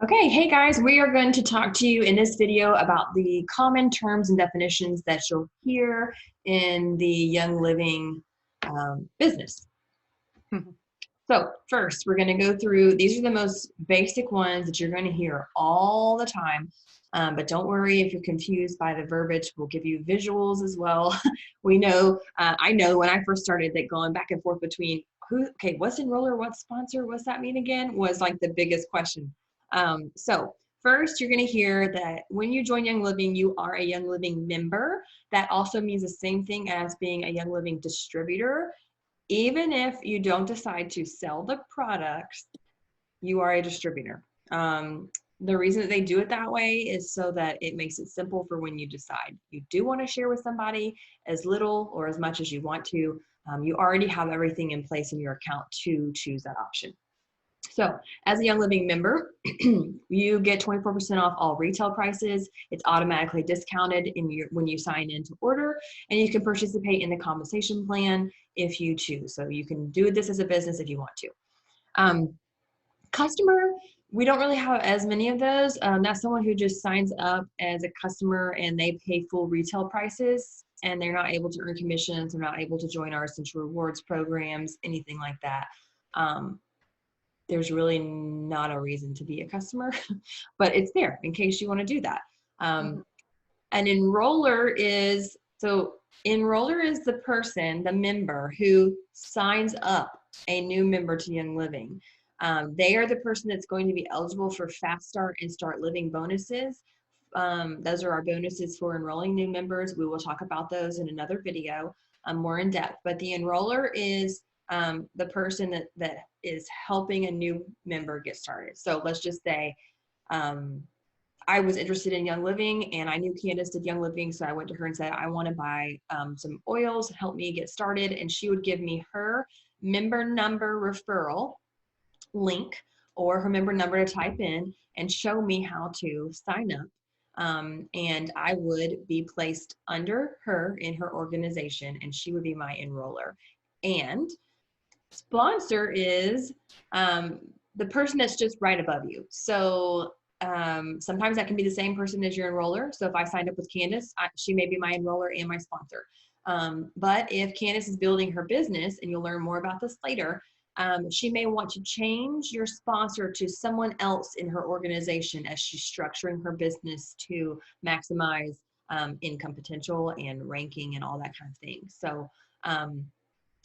Okay, hey guys, we are going to talk to you in this video about the common terms and definitions that you'll hear in the Young Living business. So first, we're going to go through, these are the most basic ones that you're going to hear all the time. But don't worry if you're confused by the verbiage, we'll give you visuals as well. We know, I know when I first started that going back and forth between what's enroller, what's sponsor, what's that mean again, was like the biggest question. So first, you're going to hear that when you join Young Living, you are a Young Living member. That also means the same thing as being a Young Living distributor. Even if you don't decide to sell the products, you are a distributor. The reason that they do it that way is so that it makes it simple for when you decide you do want to share with somebody as little or as much as you want to. You already have everything in place in your account to choose that option. So as a Young Living member, you get 24% off all retail prices. It's automatically discounted when you sign in to order, and you can participate in the compensation plan if you choose. So you can do this as a business if you want to. Customer, we don't really have as many of those. That's someone who just signs up as a customer and they pay full retail prices and they're not able to earn commissions, they're not able to join our essential rewards programs, anything like that. There's really not a reason to be a customer, but it's there in case you want to do that. An enroller is, enroller is the person, the member who signs up a new member to Young Living. They are the person that's going to be eligible for Fast Start and Start Living bonuses. Those are our bonuses for enrolling new members. We will talk about those in another video more in depth, but the enroller is the person that is helping a new member get started. So let's just say I was interested in Young Living and I knew Candace did Young Living, so I went to her and said, I want to buy some oils, help me get started, and she would give me her member number referral link or her member number to type in and show me how to sign up. And I would be placed under her in her organization and she would be my enroller. And sponsor is the person that's just right above you. So sometimes that can be the same person as your enroller. So if I signed up with Candace, she may be my enroller and my sponsor. But if Candace is building her business, and you'll learn more about this later, she may want to change your sponsor to someone else in her organization as she's structuring her business to maximize income potential and ranking and all that kind of thing. So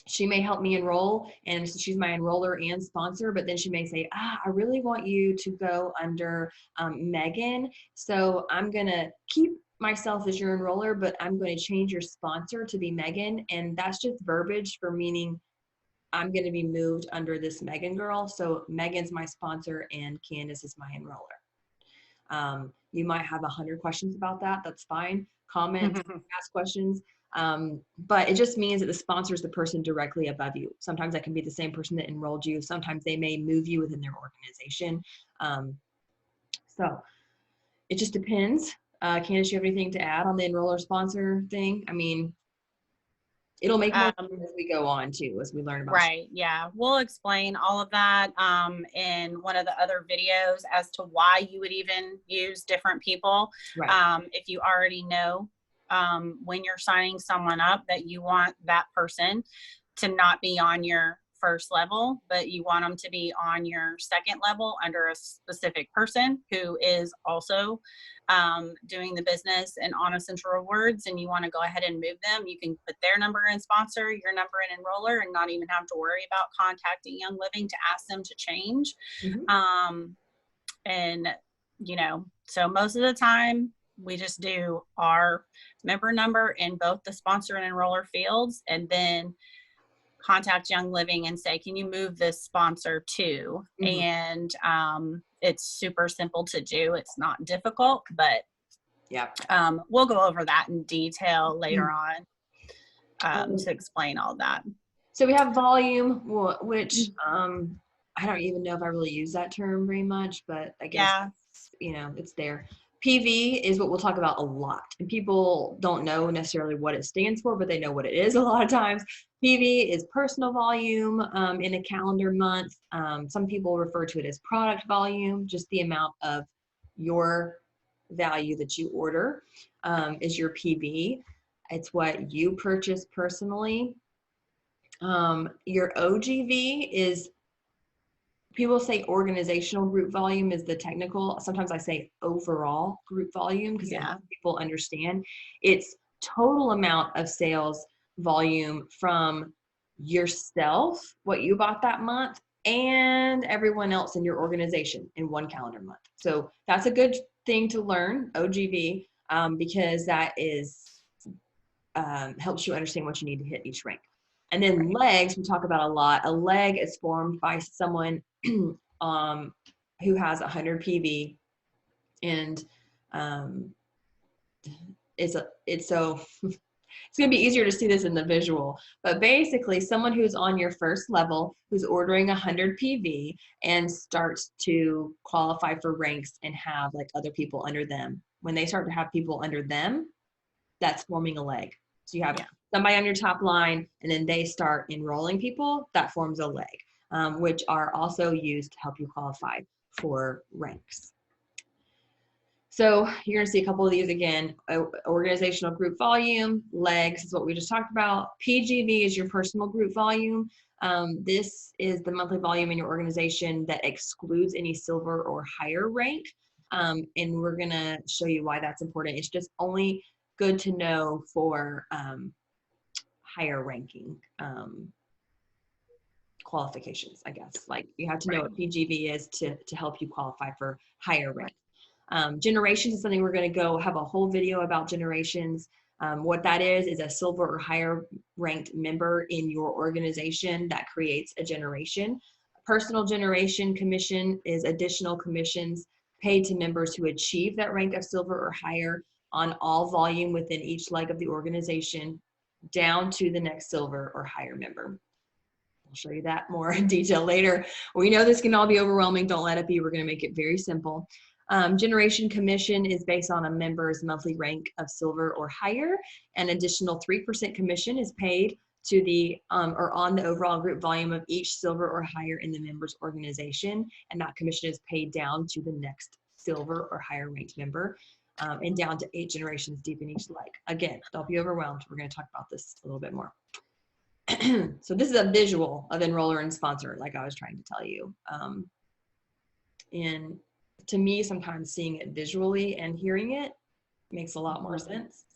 she may help me enroll, and so she's my enroller and sponsor, but then she may say, I really want you to go under Megan. So I'm going to keep myself as your enroller, but I'm going to change your sponsor to be Megan. And that's just verbiage for meaning I'm going to be moved under this Megan girl. So Megan's my sponsor and Candace is my enroller. You might have 100 questions about that. That's fine. Comments, ask questions. But it just means that the sponsor is the person directly above you. Sometimes that can be the same person that enrolled you. Sometimes they may move you within their organization. So it just depends. Candace, you have anything to add on the enroller sponsor thing? I mean, it'll make more sense as we go on too, as we learn about. Right. Yeah. We'll explain all of that in one of the other videos as to why you would even use different people. Right. If you already know when you're signing someone up that you want that person to not be on your first level, but you want them to be on your second level under a specific person who is also doing the business and on Essential Rewards, and you want to go ahead and move them, you can put their number in sponsor, your number in enroller, and not even have to worry about contacting Young Living to ask them to change. And so most of the time we just do our member number in both the sponsor and enroller fields, and then contact Young Living and say, can you move this sponsor to? And it's super simple to do. It's not difficult, but we'll go over that in detail later on to explain all that. So we have volume, which I don't even know if I really use that term very much, but I guess, it's there. PV is what we'll talk about a lot, and people don't know necessarily what it stands for, but they know what it is a lot of times. PV is personal volume in a calendar month. Some people refer to it as product volume, just the amount of your value that you order is your PV. It's what you purchase personally. Your OGV is, people say organizational group volume is the technical. Sometimes I say overall group volume because it helps people understand. It's total amount of sales volume from yourself, what you bought that month, and everyone else in your organization in one calendar month. So that's a good thing to learn, OGV, because that is helps you understand what you need to hit each rank. And then legs, we talk about a lot. A leg is formed by someone who has 100 PV, and it's so it's going to be easier to see this in the visual, but basically someone who's on your first level, who's ordering 100 PV and starts to qualify for ranks and have like other people under them. When they start to have people under them, that's forming a leg. So you have somebody on your top line, and then they start enrolling people, that forms a leg, which are also used to help you qualify for ranks. So you're going to see a couple of these again. Organizational group volume, legs is what we just talked about. PGV is your personal group volume. This is the monthly volume in your organization that excludes any silver or higher rank. And we're going to show you why that's important. It's just only good to know for higher ranking qualifications, I guess. Like you have to know what PGV is to help you qualify for higher rank. Generations is something we're going to go have a whole video about generations. What that is a silver or higher ranked member in your organization that creates a generation. Personal generation commission is additional commissions paid to members who achieve that rank of silver or higher on all volume within each leg of the organization down to the next silver or higher member. I'll show you that more in detail later. We know this can all be overwhelming. Don't let it be. We're going to make it very simple. Generation commission is based on a member's monthly rank of silver or higher. An additional 3% commission is paid to the or on the overall group volume of each silver or higher in the member's organization, and that commission is paid down to the next silver or higher ranked member, and down to 8 generations deep in each leg. Again, don't be overwhelmed. We're going to talk about this a little bit more. So this is a visual of enroller and sponsor, like I was trying to tell you. And to me, sometimes seeing it visually and hearing it makes a lot more sense.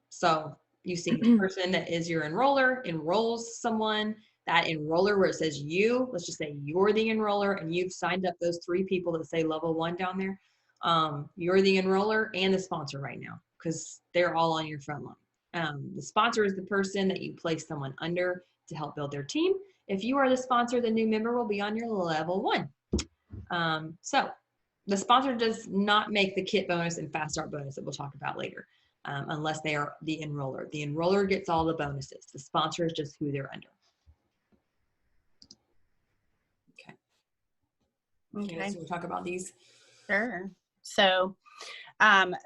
So you see the person that is your enroller enrolls someone. That enroller where it says you, let's just say you're the enroller and you've signed up those 3 people that say level 1 down there. You're the enroller and the sponsor right now because they're all on your front line. The sponsor is the person that you place someone under to help build their team. If you are the sponsor, the new member will be on your level 1. So the sponsor does not make the kit bonus and fast start bonus that we'll talk about later, unless they are the enroller. The enroller gets all the bonuses. The sponsor is just who they're under. Okay. So we'll talk about these. Sure. So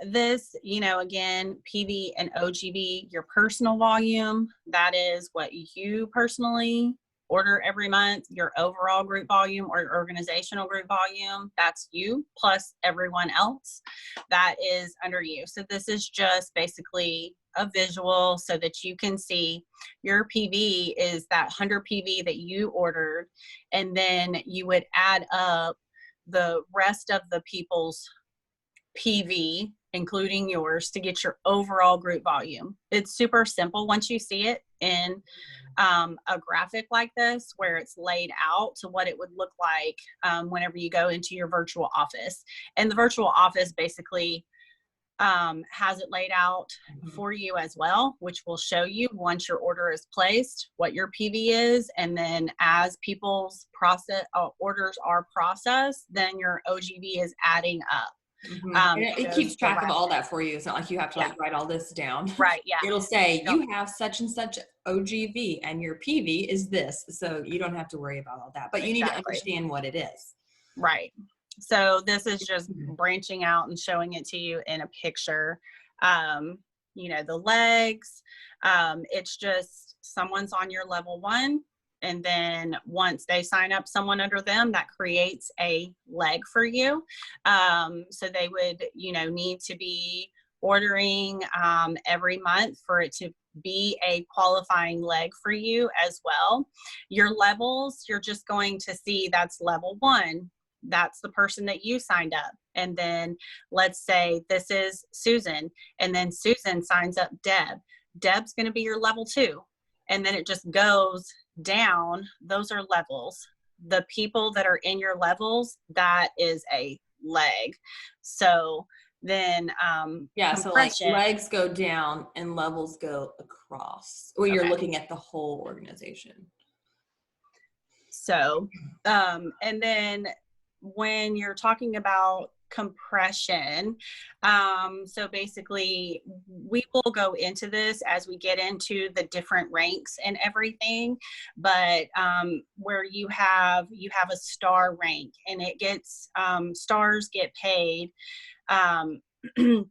this, again, PV and OGV, your personal volume, that is what you personally order every month. Your overall group volume or organizational group volume, that's you plus everyone else that is under you. So this is just basically a visual so that you can see your PV is that 100 PV that you ordered, and then you would add up the rest of the people's PV, including yours, to get your overall group volume. It's super simple once you see it in a graphic like this where it's laid out to what it would look like whenever you go into your virtual office. And the virtual office basically has it laid out for you as well, which will show you once your order is placed what your PV is, and then as people's orders are processed, then your OGV is adding up. And it keeps track of all that for you. It's not like you have to like write all this down. Right. Yeah. It'll say you have such and such OGV and your PV is this. So you don't have to worry about all that, but you need to understand what it is. Right. So this is just branching out and showing it to you in a picture. The legs, it's just someone's on your level 1, and then once they sign up someone under them, that creates a leg for you. So they would, need to be ordering every month for it to be a qualifying leg for you as well. Your levels, you're just going to see that's level 1. That's the person that you signed up. And then let's say this is Susan, and then Susan signs up Deb. Deb's going to be your level 2. And then it just goes down. Those are levels. The people that are in your levels, that is a leg. So then so like legs go down and levels go across, or you're looking at the whole organization. So and then when you're talking about compression, so basically we will go into this as we get into the different ranks and everything, but where you have a star rank, and it gets stars get paid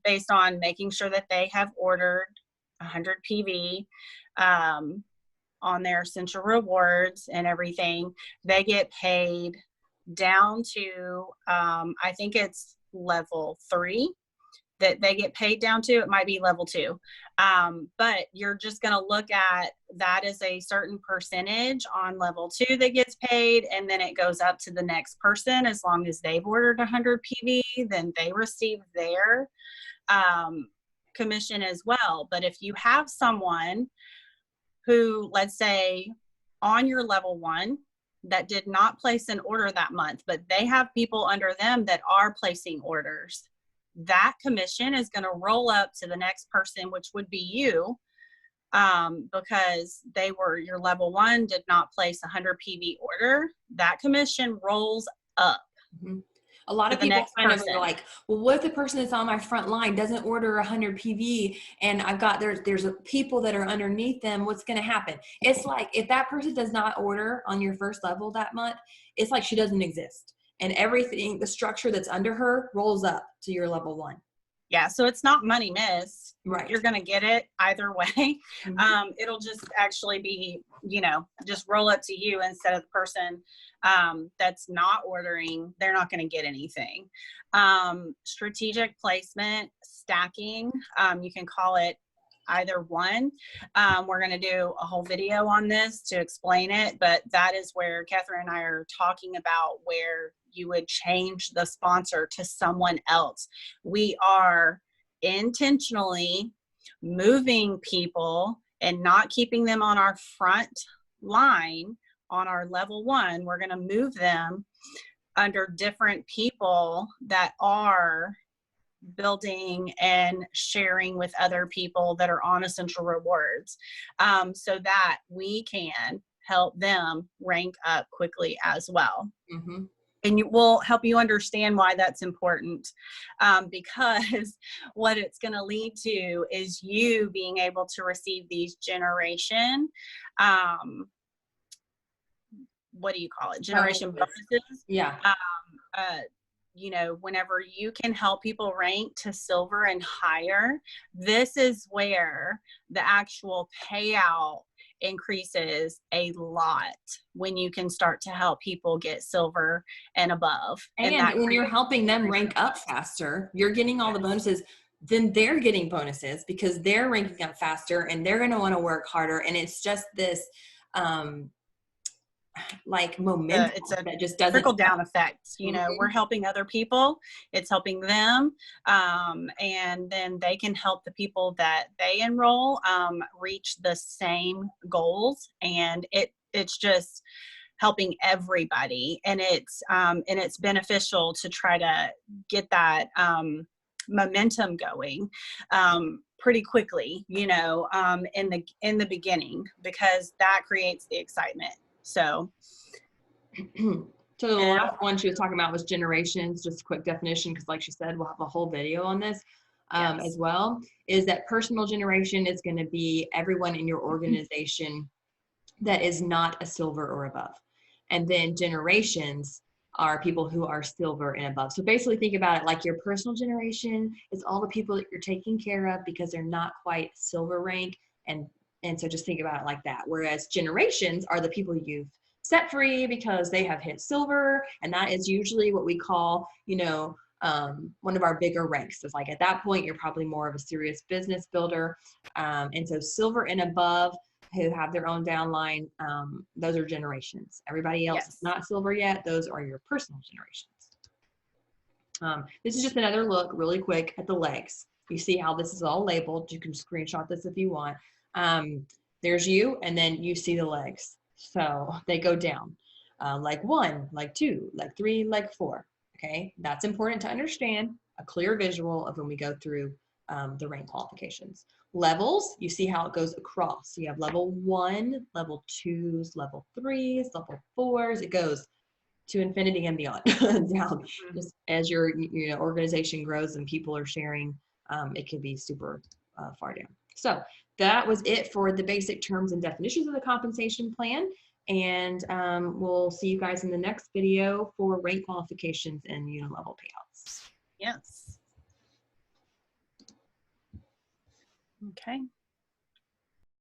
based on making sure that they have ordered 100 PV on their Central Rewards and everything. They get paid down to I think it's level 3 that they get paid down to. It might be level 2, but you're just going to look at that as a certain percentage on level 2 that gets paid, and then it goes up to the next person. As long as they've ordered 100 PV, then they receive their commission as well. But if you have someone who, let's say on your level 1, that did not place an order that month, but they have people under them that are placing orders, that commission is going to roll up to the next person, which would be you, because they were your level 1, did not place a 100 PV order. That commission rolls up. Mm-hmm. A lot of people kind of are like, well, what if the person that's on my front line doesn't order 100 PV, and I've got, there's people that are underneath them, what's going to happen? It's like, if that person does not order on your first level that month, it's like she doesn't exist. And everything, the structure that's under her rolls up to your level 1. Yeah. So it's not money missed. Right. You're going to get it either way. Mm-hmm. It'll just actually be, just roll up to you instead of the person that's not ordering. They're not going to get anything. Strategic placement, stacking, you can call it either one. We're going to do a whole video on this to explain it, but that is where Catherine and I are talking about where you would change the sponsor to someone else. We are intentionally moving people and not keeping them on our front line on our level 1. We're going to move them under different people that are building and sharing with other people that are on Essential Rewards, so that we can help them rank up quickly as well. Mm-hmm. And it will help you understand why that's important, because what it's going to lead to is you being able to receive these generation, what do you call it? Generation bonuses. Yeah. Whenever you can help people rank to silver and higher, this is where the actual payout increases a lot, when you can start to help people get silver and above. And when you're helping them rank up faster, you're getting all the bonuses, then they're getting bonuses because they're ranking up faster and they're going to want to work harder. And it's just this like momentum that just doesn't trickle down effect. We're helping other people, it's helping them, and then they can help the people that they enroll reach the same goals, and it's just helping everybody, and it's beneficial to try to get that momentum going pretty quickly, in the beginning, because that creates the excitement. So the last one she was talking about was generations. Just a quick definition, because like she said, we'll have a whole video on this as well, is that personal generation is going to be everyone in your organization that is not a silver or above. And then generations are people who are silver and above. So basically think about it like your personal generation is all the people that you're taking care of because they're not quite silver rank, and And so just think about it like that. Whereas generations are the people you've set free because they have hit silver. And that is usually what we call, you know, one of our bigger ranks. It's like at that point, you're probably more of a serious business builder. And so silver and above who have their own downline, those are generations. Everybody else is not silver yet. Those are your personal generations. This is just another look really quick at the legs. You see how this is all labeled. You can screenshot this if you want. There's you, and then you see the legs. So they go down, leg 1, leg 2, leg 3, leg 4. Okay, that's important to understand, a clear visual of when we go through the rank qualifications. Levels, you see how it goes across. So you have level 1, level 2s, level 3s, level 4s. It goes to infinity and beyond down. Just as your organization grows and people are sharing, it can be super far down. So that was it for the basic terms and definitions of the compensation plan. And we'll see you guys in the next video for rank qualifications and unit level payouts. Yes. Okay.